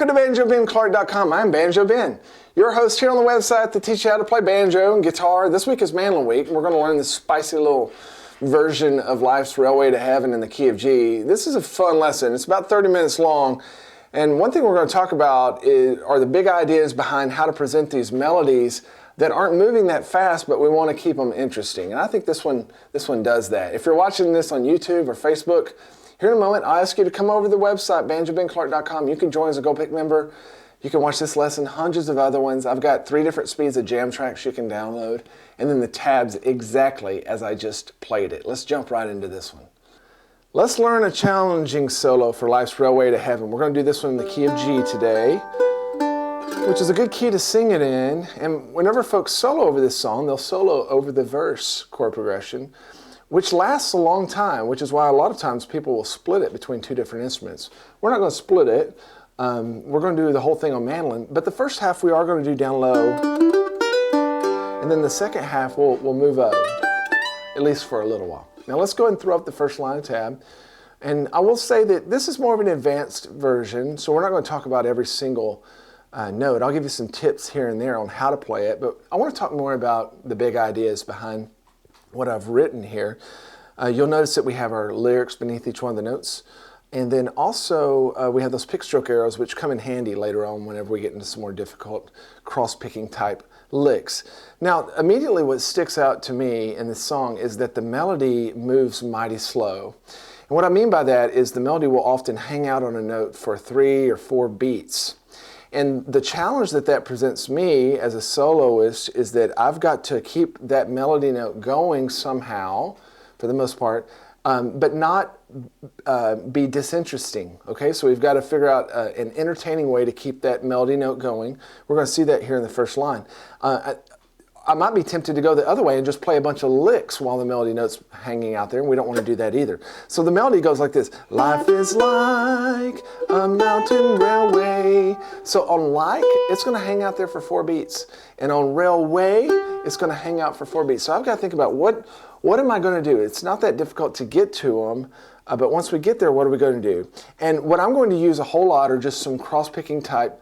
Welcome to BanjoBenClark.com. I'm Banjo Ben, your host here on the website to teach you how to play banjo and guitar. This week is Mandolin week, and we're going to learn this spicy little version of Life's Railway to Heaven in the key of G. This is a fun lesson. It's about 30 minutes long, and one thing we're going to talk about are the big ideas behind how to present these melodies that aren't moving that fast, but we want to keep them interesting. And I think this one does that. If you're watching this on YouTube or Facebook, here in a moment, I'll ask you to come over to the website, BanjoBenClark.com. You can join as a GoPick member. You can watch this lesson, hundreds of other ones. I've got 3 different speeds of jamtracks you can download, and then the tabs exactly as I just played it. Let's jump right into this one. Let's learn a challenging solo for Life's Railway to Heaven. We're going to do this one in the key of G today, which is a good key to sing it in. And whenever folks solo over this song, they'll solo over the verse chord progression, which lasts a long time, which is why a lot of times people will split it between 2 different instruments. We're not going to split it. We're going to do the whole thing on mandolin, but the first half we are going to do down low, and then the second half we'll move up, at least for a little while. Now let's go ahead and throw up the first line tab, and I will say that this is more of an advanced version, so we're not going to talk about every single note. I'll give you some tips here and there on how to play it, but I want to talk more about the big ideas behind what I've written here. You'll notice that we have our lyrics beneath each one of the notes, and then also we have those pick stroke arrows, which come in handy later on whenever we get into some more difficult cross-picking type licks. Now immediately what sticks out to me in this song is that the melody moves mighty slow. And what I mean by that is the melody will often hang out on a note for 3 or 4 beats. And the challenge that presents me as a soloist is that I've got to keep that melody note going somehow, for the most part, but not be disinteresting, okay? So we've got to figure out an entertaining way to keep that melody note going. We're going to see that here in the first line. I might be tempted to go the other way and just play a bunch of licks while the melody note's hanging out there, and we don't want to do that either. So the melody goes like this. Life is like a mountain railway. So on like, it's going to hang out there for 4 beats. And on railway, it's going to hang out for 4 beats. So I've got to think about what am I going to do? It's not that difficult to get to them, but once we get there, what are we going to do? And what I'm going to use a whole lot are just some cross-picking type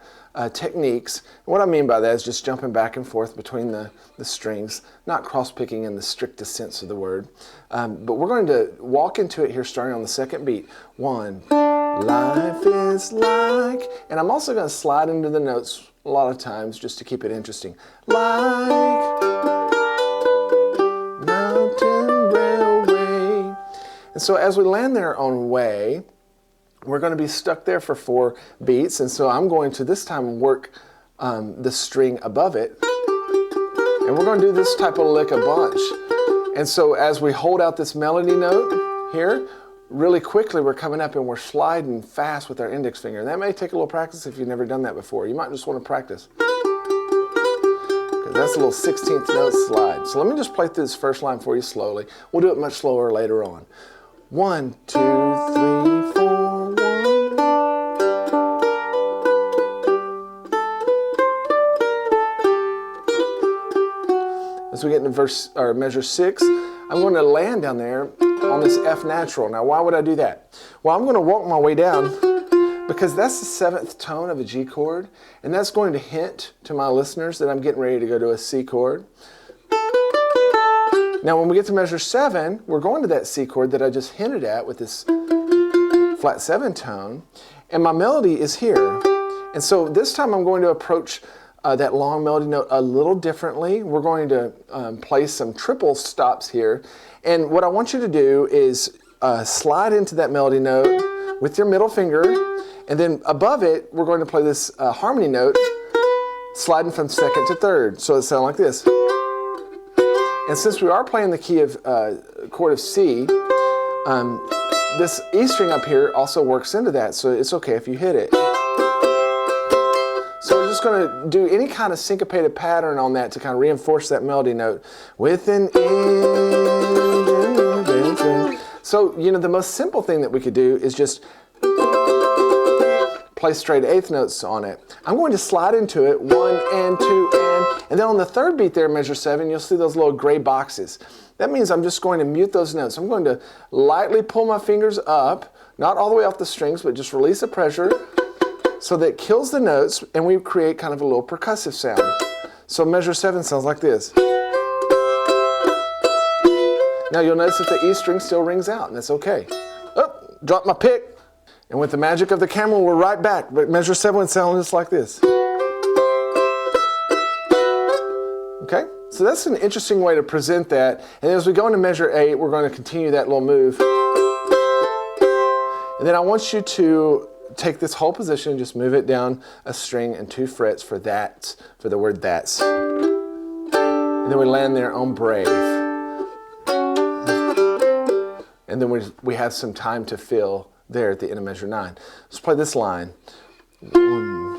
techniques. What I mean by that is just jumping back and forth between the strings, not cross-picking in the strictest sense of the word. But we're going to walk into it here starting on the second beat. 1, life is like, and I'm also going to slide into the notes a lot of times just to keep it interesting. Like mountain railway. And so as we land there on way, we're going to be stuck there for 4 beats, and so I'm going to this time work the string above it, and we're going to do this type of lick a bunch. And so as we hold out this melody note here, really quickly we're coming up and we're sliding fast with our index finger. And that may take a little practice if you've never done that before. You might just want to practice. That's a little 16th note slide. So let me just play through this first line for you slowly. We'll do it much slower later on. 1, 2, 3, 4. As we get into verse or measure 6, I'm going to land down there on this F natural. Now, why would I do that? Well, I'm going to walk my way down because that's the 7th tone of a G chord, and that's going to hint to my listeners that I'm getting ready to go to a C chord. Now, when we get to measure 7, we're going to that C chord that I just hinted at with this flat 7 tone, and my melody is here. And so this time I'm going to approach that long melody note a little differently. We're going to play some triple stops here. And what I want you to do is slide into that melody note with your middle finger, and then above it, we're going to play this harmony note, sliding from 2nd to 3rd. So it sounds like this. And since we are playing the key of chord of C, this E string up here also works into that, so it's okay if you hit it. So we're just going to do any kind of syncopated pattern on that to kind of reinforce that melody note. With an engine. So, you know, the most simple thing that we could do is just play straight 8th notes on it. I'm going to slide into it, 1 and 2 and then on the 3rd beat there, measure 7, you'll see those little gray boxes. That means I'm just going to mute those notes. I'm going to lightly pull my fingers up, not all the way off the strings, but just release the pressure. so that it kills the notes, and we create kind of a little percussive sound. So measure 7 sounds like this. Now you'll notice that the E string still rings out, and that's okay. Oh, drop my pick. And with the magic of the camera, we're right back. But measure 7 sounds just like this. Okay, so that's an interesting way to present that. And as we go into measure 8, we're going to continue that little move. And then I want you to take this whole position and just move it down a string and 2 frets for that, for the word that's. And then we land there on brave. And then we have some time to fill there at the end of measure 9. Let's play this line. 1,